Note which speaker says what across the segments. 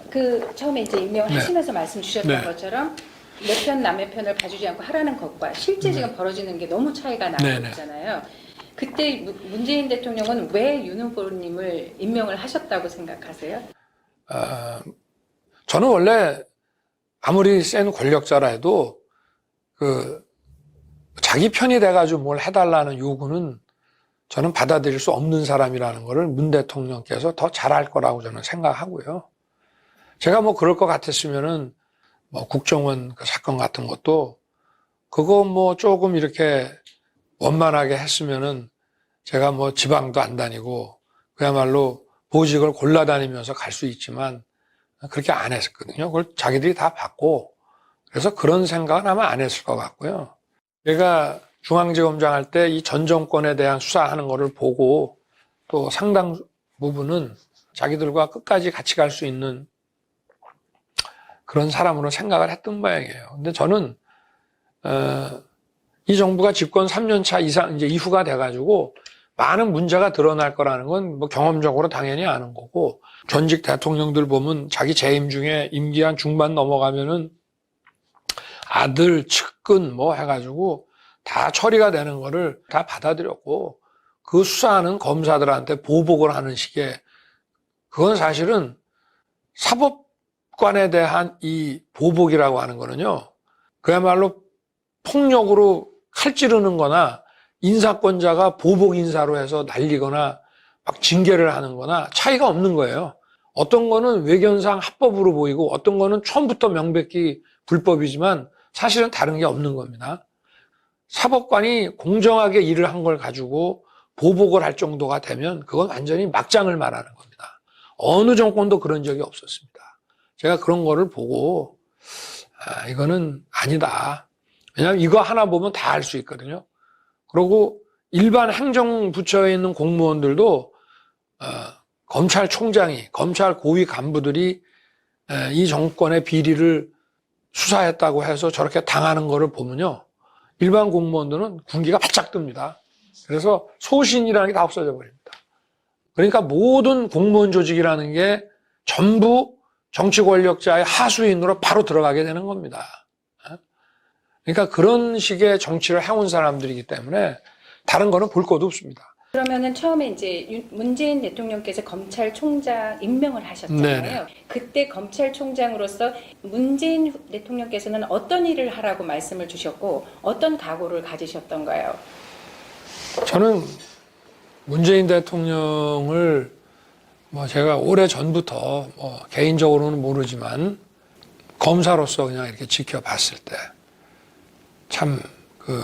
Speaker 1: 그 처음에 이제 임명을
Speaker 2: 네.
Speaker 1: 하시면서 말씀 주셨던
Speaker 2: 네.
Speaker 1: 것처럼 내 편 남의 편을 봐주지 않고 하라는 것과 실제 지금 벌어지는 게 너무 차이가 나고
Speaker 2: 네, 네.
Speaker 1: 있잖아요. 그때 문재인 대통령은 왜 윤 후보님을 임명을 하셨다고 생각하세요?
Speaker 2: 저는 원래 아무리 센 권력자라 해도 그 자기 편이 돼가지고 뭘 해달라는 요구는 저는 받아들일 수 없는 사람이라는 것을 문 대통령께서 더 잘할 거라고 저는 생각하고요. 제가 뭐 그럴 것 같았으면은 뭐 국정원 그 사건 같은 것도 그거 뭐 조금 이렇게 원만하게 했으면은 제가 뭐 지방도 안 다니고 그야말로 보직을 골라다니면서 갈 수 있지만 그렇게 안 했었거든요. 그걸 자기들이 다 받고 그래서 그런 생각은 아마 안 했을 것 같고요. 제가 중앙지검장 할 때 이 전 정권에 대한 수사하는 거를 보고 또 상당 부분은 자기들과 끝까지 같이 갈 수 있는 그런 사람으로 생각을 했던 모양이에요. 근데 저는 이 정부가 집권 3년 차 이상 이제 이후가 돼가지고 많은 문제가 드러날 거라는 건 뭐 경험적으로 당연히 아는 거고, 전직 대통령들 보면 자기 재임 중에 임기 한 중반 넘어가면은 아들 측근 뭐 해가지고 다 처리가 되는 거를 다 받아들였고, 그 수사하는 검사들한테 보복을 하는 식의, 그건 사실은 사법관에 대한 이 보복이라고 하는 거는요, 그야말로 폭력으로 칼 찌르는 거나 인사권자가 보복 인사로 해서 날리거나 막 징계를 하는 거나 차이가 없는 거예요. 어떤 거는 외견상 합법으로 보이고 어떤 거는 처음부터 명백히 불법이지만 사실은 다른 게 없는 겁니다. 사법관이 공정하게 일을 한 걸 가지고 보복을 할 정도가 되면 그건 완전히 막장을 말하는 겁니다. 어느 정권도 그런 적이 없었습니다. 제가 그런 거를 보고 이거는 아니다. 왜냐하면 이거 하나 보면 다 알 수 있거든요. 그리고 일반 행정부처에 있는 공무원들도 검찰총장이, 검찰 고위 간부들이 이 정권의 비리를 수사했다고 해서 저렇게 당하는 거를 보면요, 일반 공무원들은 군기가 바짝 듭니다. 그래서 소신이라는 게 다 없어져 버립니다. 그러니까 모든 공무원 조직이라는 게 전부 정치 권력자의 하수인으로 바로 들어가게 되는 겁니다. 그러니까 그런 식의 정치를 해온 사람들이기 때문에 다른 거는 볼 것도 없습니다.
Speaker 1: 그러면은 처음에 이제 문재인 대통령께서 검찰총장 임명을 하셨잖아요.
Speaker 2: 네네.
Speaker 1: 그때 검찰총장으로서 문재인 대통령께서는 어떤 일을 하라고 말씀을 주셨고 어떤 각오를 가지셨던가요?
Speaker 2: 저는 문재인 대통령을 뭐 제가 오래 전부터 뭐 개인적으로는 모르지만 검사로서 그냥 이렇게 지켜봤을 때 참 그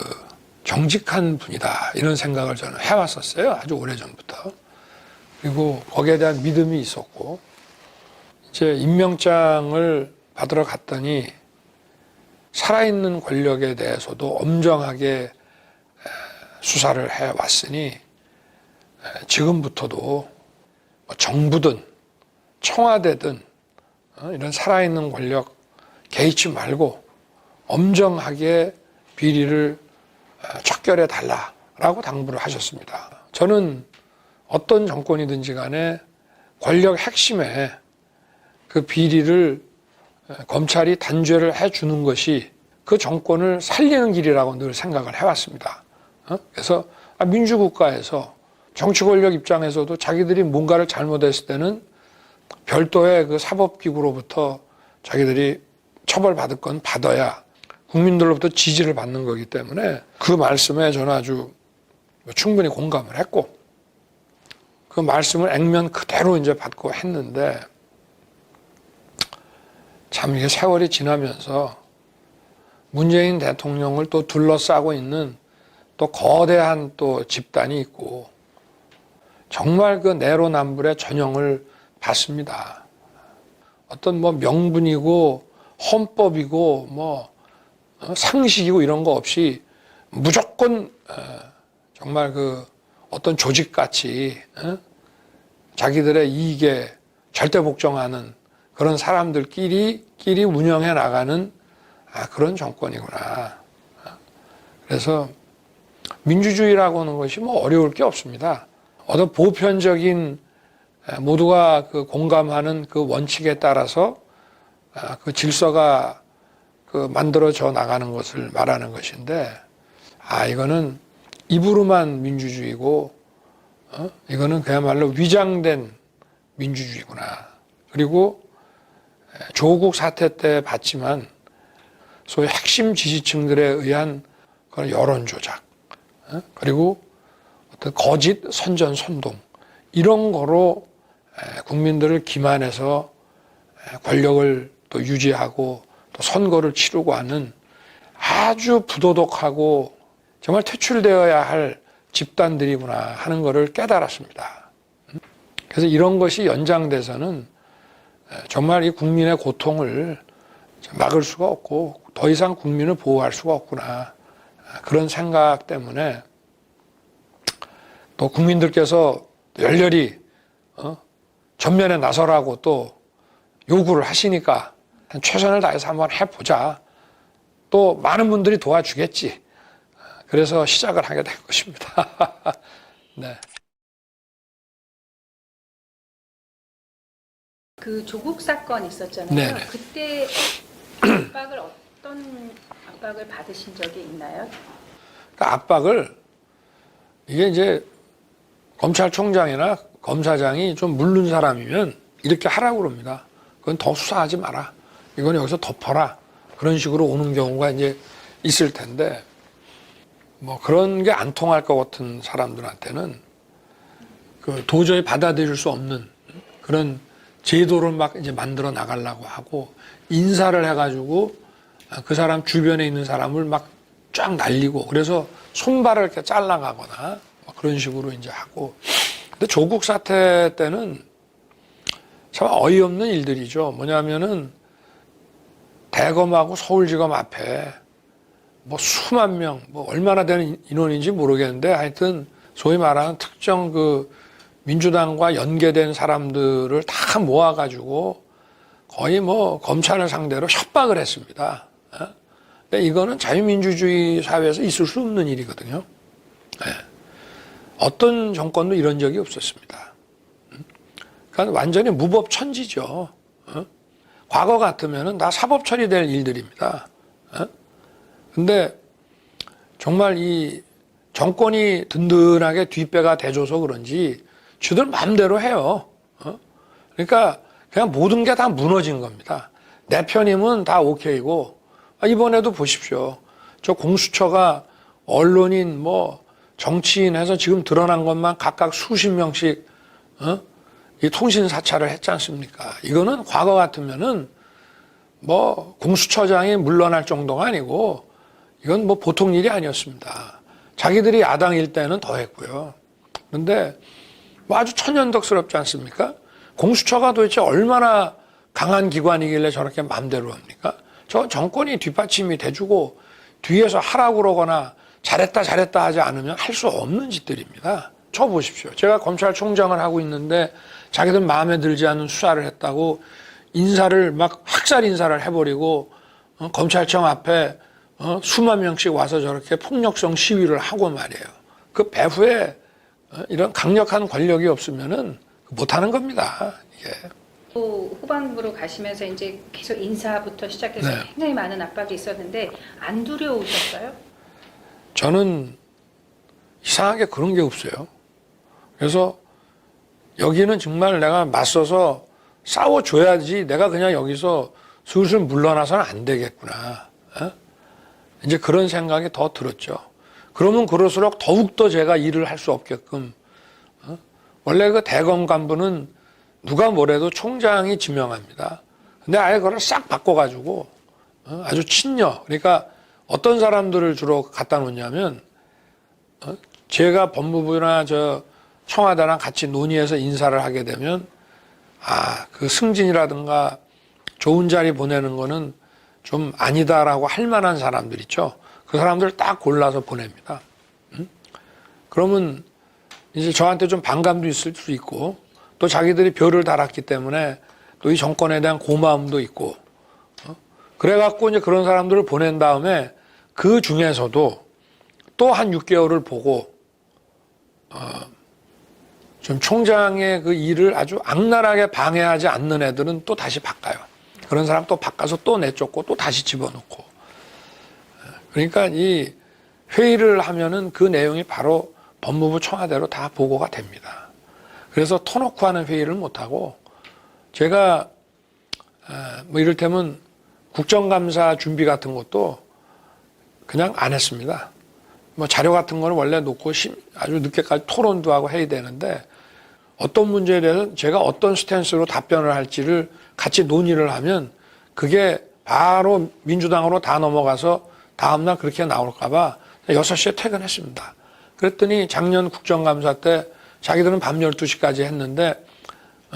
Speaker 2: 정직한 분이다 이런 생각을 저는 해왔었어요. 아주 오래 전부터. 그리고 거기에 대한 믿음이 있었고, 이제 임명장을 받으러 갔더니 살아있는 권력에 대해서도 엄정하게 수사를 해왔으니 지금부터도 정부든 청와대든 이런 살아있는 권력 개의치 말고 엄정하게 비리를 척결해 달라라고 당부를 하셨습니다. 저는 어떤 정권이든지 간에 권력 핵심에 그 비리를 검찰이 단죄를 해주는 것이 그 정권을 살리는 길이라고 늘 생각을 해왔습니다. 그래서 민주국가에서 정치 권력 입장에서도 자기들이 뭔가를 잘못했을 때는 별도의 그 사법기구로부터 자기들이 처벌받을 건 받아야 국민들로부터 지지를 받는 거기 때문에 그 말씀에 저는 아주 충분히 공감을 했고, 그 말씀을 액면 그대로 이제 받고 했는데, 참 이게 세월이 지나면서 문재인 대통령을 또 둘러싸고 있는 또 거대한 또 집단이 있고 정말 그 내로남불의 전형을 봤습니다. 어떤 뭐 명분이고 헌법이고 뭐 상식이고 이런 거 없이 무조건 정말 그 어떤 조직같이 자기들의 이익에 절대 복종하는 그런 사람들끼리 운영해 나가는 그런 정권이구나. 그래서 민주주의라고 하는 것이 뭐 어려울 게 없습니다. 어떤 보편적인 모두가 그 공감하는 그 원칙에 따라서 그 질서가 그 만들어져 나가는 것을 말하는 것인데, 이거는 입으로만 민주주의고, 이거는 그야말로 위장된 민주주의구나. 그리고 조국 사태 때 봤지만 소위 핵심 지지층들에 의한 그런 여론 조작, 그리고 어떤 거짓 선전 선동, 이런 거로 국민들을 기만해서 권력을 또 유지하고 또 선거를 치르고 하는 아주 부도덕하고 정말 퇴출되어야 할 집단들이구나 하는 것을 깨달았습니다. 그래서 이런 것이 연장돼서는 정말 이 국민의 고통을 막을 수가 없고 더 이상 국민을 보호할 수가 없구나, 그런 생각 때문에 또 국민들께서 열렬히 전면에 나서라고 또 요구를 하시니까 최선을 다해서 한번 해보자. 또 많은 분들이 도와주겠지. 그래서 시작을 하게 된 것입니다. 네.
Speaker 1: 그 조국 사건 있었잖아요.
Speaker 2: 네네.
Speaker 1: 그때 어떤 압박을 받으신 적이 있나요?
Speaker 2: 그 압박을, 이게 이제 검찰총장이나 검사장이 좀 물른 사람이면 이렇게 하라고 그럽니다. 그건 더 수사하지 마라. 이건 여기서 덮어라. 그런 식으로 오는 경우가 이제 있을 텐데, 뭐 그런 게 안 통할 것 같은 사람들한테는 그 도저히 받아들일 수 없는 그런 제도를 막 이제 만들어 나가려고 하고, 인사를 해가지고 그 사람 주변에 있는 사람을 막 쫙 날리고, 그래서 손발을 이렇게 잘라가거나 그런 식으로 이제 하고. 근데 조국 사태 때는 참 어이없는 일들이죠. 뭐냐면은 대검하고 서울지검 앞에 뭐 수만 명, 뭐 얼마나 되는 인원인지 모르겠는데, 하여튼 소위 말하는 특정 그 민주당과 연계된 사람들을 다 모아가지고 거의 뭐 검찰을 상대로 협박을 했습니다. 근데 이거는 자유민주주의 사회에서 있을 수 없는 일이거든요. 어떤 정권도 이런 적이 없었습니다. 그러니까 완전히 무법천지죠. 과거 같으면은 다 사법 처리될 일들입니다. 근데 정말 이 정권이 든든하게 뒷배가 돼줘서 그런지 주들 마음대로 해요. 그러니까 그냥 모든 게 다 무너진 겁니다. 내 편이면 다 오케이고, 이번에도 보십시오. 저 공수처가 언론인 뭐 정치인 해서 지금 드러난 것만 각각 수십 명씩 이 통신 사찰을 했지 않습니까? 이거는 과거 같으면은 뭐 공수처장이 물러날 정도가 아니고 이건 뭐 보통 일이 아니었습니다. 자기들이 야당일 때는 더 했고요. 그런데 뭐 아주 천연덕스럽지 않습니까? 공수처가 도대체 얼마나 강한 기관이길래 저렇게 마음대로 합니까? 저 정권이 뒷받침이 돼주고 뒤에서 하라고 그러거나 잘했다 하지 않으면 할 수 없는 짓들입니다. 저 보십시오. 제가 검찰총장을 하고 있는데 자기들 마음에 들지 않는 수사를 했다고 인사를 막 학살 인사를 해버리고 검찰청 앞에 수만 명씩 와서 저렇게 폭력성 시위를 하고 말이에요. 그 배후에 이런 강력한 권력이 없으면은 못하는 겁니다. 이게.
Speaker 1: 또 후반부로 가시면서 이제 계속 인사부터 시작해서
Speaker 2: 네.
Speaker 1: 굉장히 많은 압박이 있었는데 안 두려우셨어요?
Speaker 2: 저는 이상하게 그런 게 없어요. 그래서 여기는 정말 내가 맞서서 싸워줘야지, 내가 그냥 여기서 슬슬 물러나서는 안 되겠구나. 이제 그런 생각이 더 들었죠. 그러면 그럴수록 더욱더 제가 일을 할 수 없게끔. 원래 그 대검 간부는 누가 뭐래도 총장이 지명합니다. 근데 아예 그걸 싹 바꿔가지고 아주 친여. 그러니까 어떤 사람들을 주로 갖다 놓냐면, 제가 법무부나 저 청와대랑 같이 논의해서 인사를 하게 되면, 그 승진이라든가 좋은 자리 보내는 거는 좀 아니다라고 할 만한 사람들 있죠. 그 사람들 딱 골라서 보냅니다. 그러면 이제 저한테 좀 반감도 있을 수 있고, 또 자기들이 별을 달았기 때문에 또 이 정권에 대한 고마움도 있고, 그래갖고 이제 그런 사람들을 보낸 다음에 그 중에서도 또 한 6개월을 보고, 좀 총장의 그 일을 아주 악랄하게 방해하지 않는 애들은 또 다시 바꿔요. 그런 사람 또 바꿔서 또 내쫓고 또 다시 집어넣고. 그러니까 이 회의를 하면은 그 내용이 바로 법무부 청와대로 다 보고가 됩니다. 그래서 터놓고 하는 회의를 못하고 제가 뭐 이를테면 국정감사 준비 같은 것도 그냥 안 했습니다. 뭐 자료 같은 거는 원래 놓고 아주 늦게까지 토론도 하고 해야 되는데 어떤 문제에 대해서 제가 어떤 스탠스로 답변을 할지를 같이 논의를 하면 그게 바로 민주당으로 다 넘어가서 다음날 그렇게 나올까 봐 6시에 퇴근했습니다. 그랬더니 작년 국정감사 때 자기들은 밤 12시까지 했는데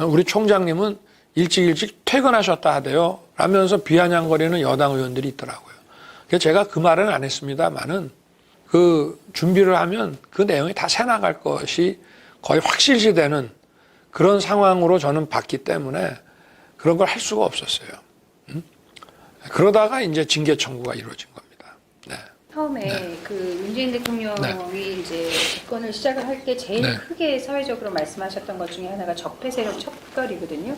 Speaker 2: 우리 총장님은 일찍 퇴근하셨다 하대요. 라면서 비아냥거리는 여당 의원들이 있더라고요. 그래서 제가 그 말은 안 했습니다만은 그 준비를 하면 그 내용이 다 새나갈 것이 거의 확실시되는 그런 상황으로 저는 봤기 때문에 그런 걸 할 수가 없었어요. 그러다가 이제 징계 청구가 이루어진 겁니다. 네.
Speaker 1: 처음에
Speaker 2: 네.
Speaker 1: 그 문재인 대통령이
Speaker 2: 네.
Speaker 1: 이제 집권을 시작을 할 때 제일
Speaker 2: 네.
Speaker 1: 크게 사회적으로 말씀하셨던 것 중에 하나가 적폐 세력 척결이거든요.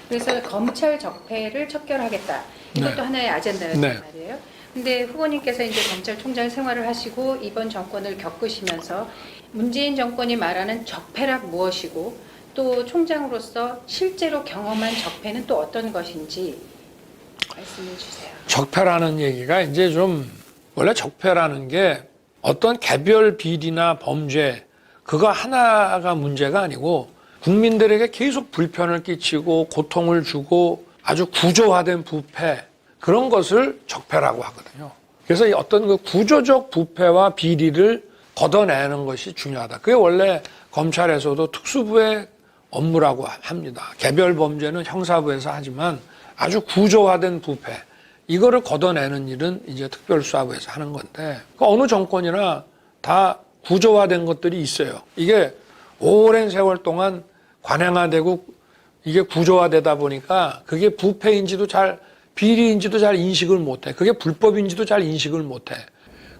Speaker 1: 그래서 검찰 적폐를 척결하겠다. 이것도
Speaker 2: 네.
Speaker 1: 하나의 아젠다였단
Speaker 2: 네.
Speaker 1: 말이에요. 근데 후보님께서 이제 검찰총장 생활을 하시고 이번 정권을 겪으시면서 문재인 정권이 말하는 적폐란 무엇이고 또 총장으로서 실제로 경험한 적폐는 또 어떤 것인지 말씀해 주세요.
Speaker 2: 적폐라는 얘기가 이제 좀 원래 적폐라는 게 어떤 개별 비리나 범죄 그거 하나가 문제가 아니고 국민들에게 계속 불편을 끼치고 고통을 주고 아주 구조화된 부패 그런 것을 적폐라고 하거든요. 그래서 어떤 그 구조적 부패와 비리를 걷어내는 것이 중요하다. 그게 원래 검찰에서도 특수부의 업무라고 합니다. 개별 범죄는 형사부에서 하지만 아주 구조화된 부패 이거를 걷어내는 일은 이제 특별수사부에서 하는 건데 어느 정권이나 다 구조화된 것들이 있어요. 이게 오랜 세월 동안 관행화되고 이게 구조화되다 보니까 그게 부패인지도 잘 비리인지도 잘 인식을 못해. 그게 불법인지도 잘 인식을 못해.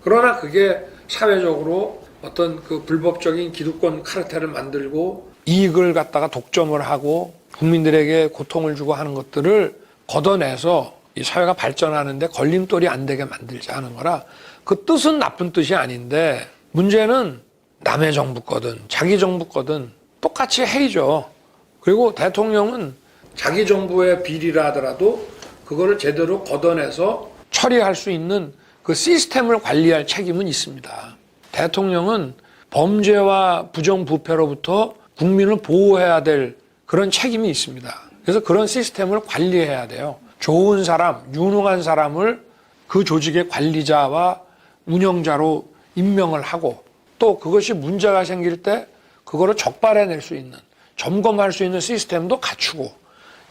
Speaker 2: 그러나 그게 사회적으로 어떤 그 불법적인 기득권 카르텔을 만들고 이익을 갖다가 독점을 하고 국민들에게 고통을 주고 하는 것들을 걷어내서 이 사회가 발전하는데 걸림돌이 안 되게 만들자 하는 거라 그 뜻은 나쁜 뜻이 아닌데 문제는 남의 정부 거든 자기 정부 거든 똑같이 해이죠. 그리고 대통령은 자기 정부의 비리라 하더라도 그거를 제대로 걷어내서 처리할 수 있는 그 시스템을 관리할 책임은 있습니다. 대통령은 범죄와 부정부패로부터 국민을 보호해야 될 그런 책임이 있습니다. 그래서 그런 시스템을 관리해야 돼요. 좋은 사람, 유능한 사람을 그 조직의 관리자와 운영자로 임명을 하고 또 그것이 문제가 생길 때 그거를 적발해낼 수 있는 점검할 수 있는 시스템도 갖추고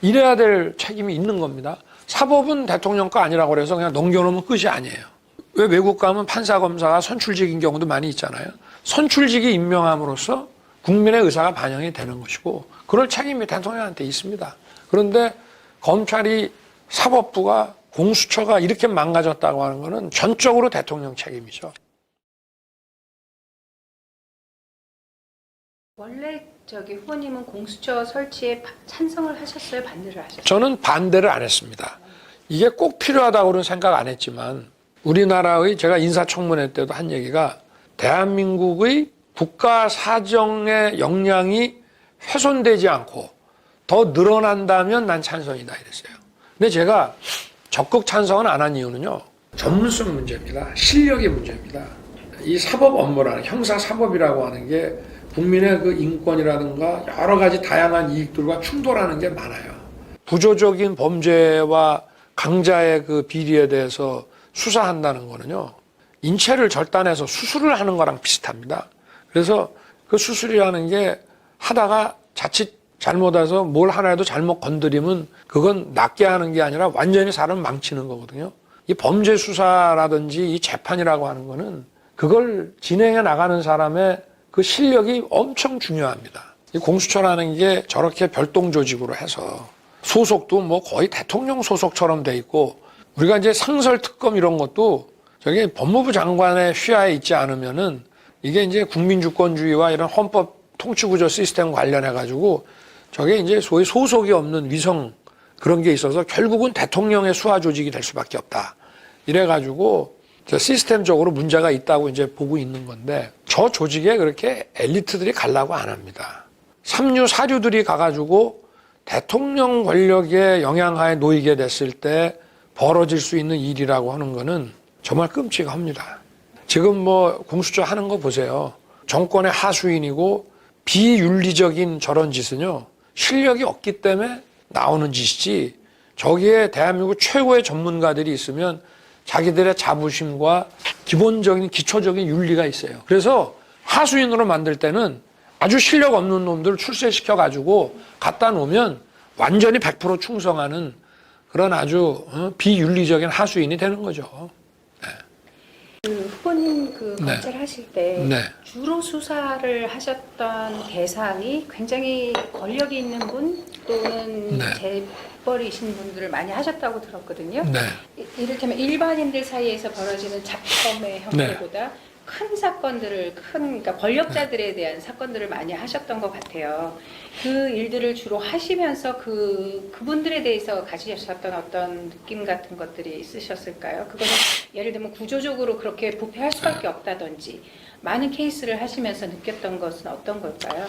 Speaker 2: 이래야 될 책임이 있는 겁니다. 사법은 대통령 거 아니라고 그래서 그냥 넘겨놓으면 끝이 아니에요. 왜 외국 가면 판사 검사가 선출직인 경우도 많이 있잖아요. 선출직이 임명함으로써 국민의 의사가 반영이 되는 것이고 그럴 책임이 대통령한테 있습니다. 그런데 검찰이 사법부가 공수처가 이렇게 망가졌다고 하는 것은 전적으로 대통령 책임이죠.
Speaker 1: 원래 후보님은 공수처 설치에 찬성을 하셨어요? 반대를 하셨어요?
Speaker 2: 저는 반대를 안 했습니다. 이게 꼭 필요하다고는 생각 안 했지만 우리나라의 제가 인사청문회 때도 한 얘기가 대한민국의 국가 사정의 역량이 훼손되지 않고 더 늘어난다면 난 찬성이다 이랬어요. 근데 제가 적극 찬성은 안 한 이유는요. 전문성 문제입니다. 실력의 문제입니다. 이 사법 업무라는 형사 사법이라고 하는 게 국민의 그 인권이라든가 여러 가지 다양한 이익들과 충돌하는 게 많아요. 구조적인 범죄와 강자의 그 비리에 대해서 수사한다는 거는요. 인체를 절단해서 수술을 하는 거랑 비슷합니다. 그래서 그 수술이라는 게 하다가 자칫 잘못해서 뭘 하나라도 잘못 건드리면 그건 낫게 하는 게 아니라 완전히 사람을 망치는 거거든요. 이 범죄 수사라든지 이 재판이라고 하는 거는 그걸 진행해 나가는 사람의 그 실력이 엄청 중요합니다. 이 공수처라는 게 저렇게 별동 조직으로 해서 소속도 뭐 거의 대통령 소속처럼 돼 있고 우리가 이제 상설특검 이런 것도 저게 법무부 장관의 휘하에 있지 않으면은 이게 이제 국민주권주의와 이런 헌법 통치구조 시스템 관련해가지고 저게 이제 소위 소속이 없는 위성 그런 게 있어서 결국은 대통령의 수하 조직이 될 수밖에 없다. 이래가지고 저 시스템적으로 문제가 있다고 이제 보고 있는 건데 저 조직에 그렇게 엘리트들이 가려고 안 합니다. 삼류, 사류들이 가가지고 대통령 권력의 영향하에 놓이게 됐을 때 벌어질 수 있는 일이라고 하는 거는 정말 끔찍합니다. 지금 뭐 공수처 하는 거 보세요. 정권의 하수인이고 비윤리적인 저런 짓은요. 실력이 없기 때문에 나오는 짓이지 저기에 대한민국 최고의 전문가들이 있으면 자기들의 자부심과 기본적인 기초적인 윤리가 있어요. 그래서 하수인으로 만들 때는 아주 실력 없는 놈들을 출세시켜가지고 갖다 놓으면 완전히 100% 충성하는 그런 아주 비윤리적인 하수인이 되는 거죠.
Speaker 1: 그 후보님 그
Speaker 2: 네.
Speaker 1: 검찰 하실 때
Speaker 2: 네.
Speaker 1: 주로 수사를 하셨던 대상이 굉장히 권력이 있는 분 또는
Speaker 2: 네.
Speaker 1: 재벌이신 분들을 많이 하셨다고 들었거든요.
Speaker 2: 네.
Speaker 1: 이를테면 일반인들 사이에서 벌어지는 잡범의 형태보다 큰 사건들을 그러니까 권력자들에 대한 사건들을 많이 하셨던 것 같아요. 그 일들을 주로 하시면서 그분들에 대해서 가지셨던 어떤 느낌 같은 것들이 있으셨을까요? 그거는 예를 들면 구조적으로 그렇게 부패할 수밖에 없다든지 많은 케이스를 하시면서 느꼈던 것은 어떤 걸까요?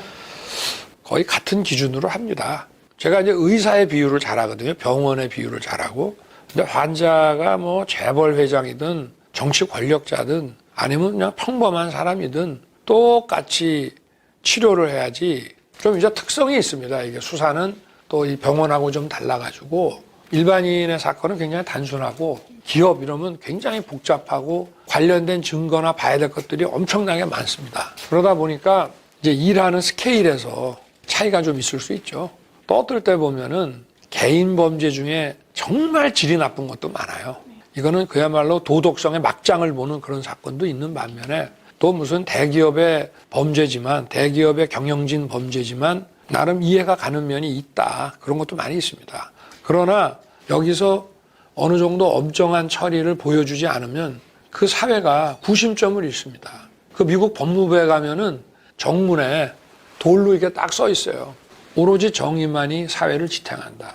Speaker 2: 거의 같은 기준으로 합니다. 제가 이제 의사의 비유를 잘하거든요. 병원의 비유를 잘하고. 근데 환자가 뭐 재벌 회장이든 정치 권력자든 아니면 그냥 평범한 사람이든 똑같이 치료를 해야지 좀 이제 특성이 있습니다. 이게 수사는 또 이 병원하고 좀 달라가지고 일반인의 사건은 굉장히 단순하고 기업 이러면 굉장히 복잡하고 관련된 증거나 봐야 될 것들이 엄청나게 많습니다. 그러다 보니까 이제 일하는 스케일에서 차이가 좀 있을 수 있죠. 또 어떨 때 보면은 개인 범죄 중에 정말 질이 나쁜 것도 많아요. 이거는 그야말로 도덕성의 막장을 보는 그런 사건도 있는 반면에 또 무슨 대기업의 범죄지만 대기업의 경영진 범죄지만 나름 이해가 가는 면이 있다. 그런 것도 많이 있습니다. 그러나 여기서 어느 정도 엄정한 처리를 보여주지 않으면 그 사회가 구심점을 잃습니다. 그 미국 법무부에 가면은 정문에 돌로 이렇게 딱 써 있어요. 오로지 정의만이 사회를 지탱한다.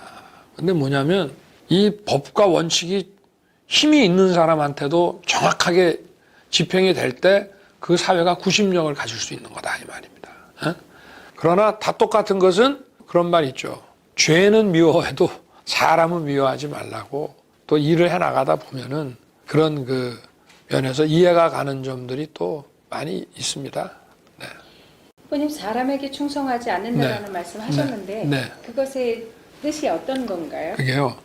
Speaker 2: 근데 뭐냐면 이 법과 원칙이 힘이 있는 사람한테도 정확하게 집행이 될 때 그 사회가 구심력을 가질 수 있는 거다 이 말입니다. 그러나 다 똑같은 것은 그런 말 있죠. 죄는 미워해도 사람은 미워하지 말라고 또 일을 해나가다 보면은 그런 그 면에서 이해가 가는 점들이 또 많이 있습니다. 네.
Speaker 1: 후보님 사람에게 충성하지 않는다라는 말씀하셨는데 그것의 뜻이 어떤 건가요?
Speaker 2: 그게요.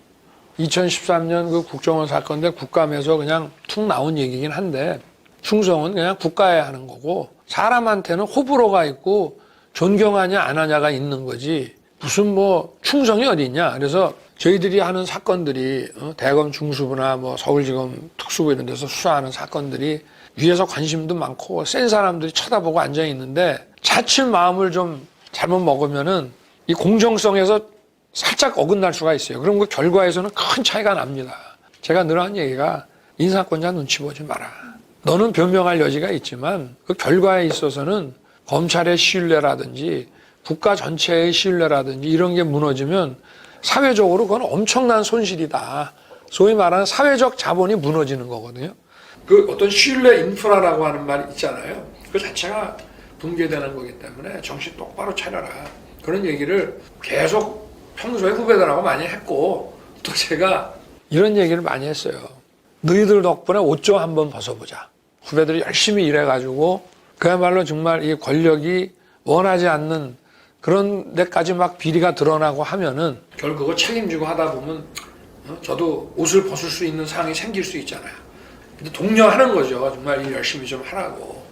Speaker 2: 2013년 그 국정원 사건 때 국감에서 그냥 툭 나온 얘기긴 한데 충성은 그냥 국가에 하는 거고 사람한테는 호불호가 있고 존경하냐 안 하냐가 있는 거지 무슨 뭐 충성이 어디 있냐. 그래서 저희들이 하는 사건들이 대검 중수부나 뭐 서울지검 특수부 이런 데서 수사하는 사건들이 위에서 관심도 많고 센 사람들이 쳐다보고 앉아 있는데 자칫 마음을 좀 잘못 먹으면은 이 공정성에서 살짝 어긋날 수가 있어요. 그럼 그 결과에서는 큰 차이가 납니다. 제가 늘 하는 얘기가 인사권자 눈치 보지 마라. 너는 변명할 여지가 있지만 그 결과에 있어서는 검찰의 신뢰라든지 국가 전체의 신뢰라든지 이런 게 무너지면 사회적으로 그건 엄청난 손실이다. 소위 말하는 사회적 자본이 무너지는 거거든요. 그 어떤 신뢰 인프라라고 하는 말이 있잖아요. 그 자체가 붕괴되는 거기 때문에 정신 똑바로 차려라. 그런 얘기를 계속 평소에 후배들하고 많이 했고 또 제가 이런 얘기를 많이 했어요. 너희들 덕분에 옷 좀 한번 벗어보자. 후배들이 열심히 일해가지고 그야말로 정말 이 권력이 원하지 않는 그런 데까지 막 비리가 드러나고 하면은 결국 책임지고 하다 보면 저도 옷을 벗을 수 있는 상황이 생길 수 있잖아요. 근데 독려하는 거죠. 정말 일 열심히 좀 하라고.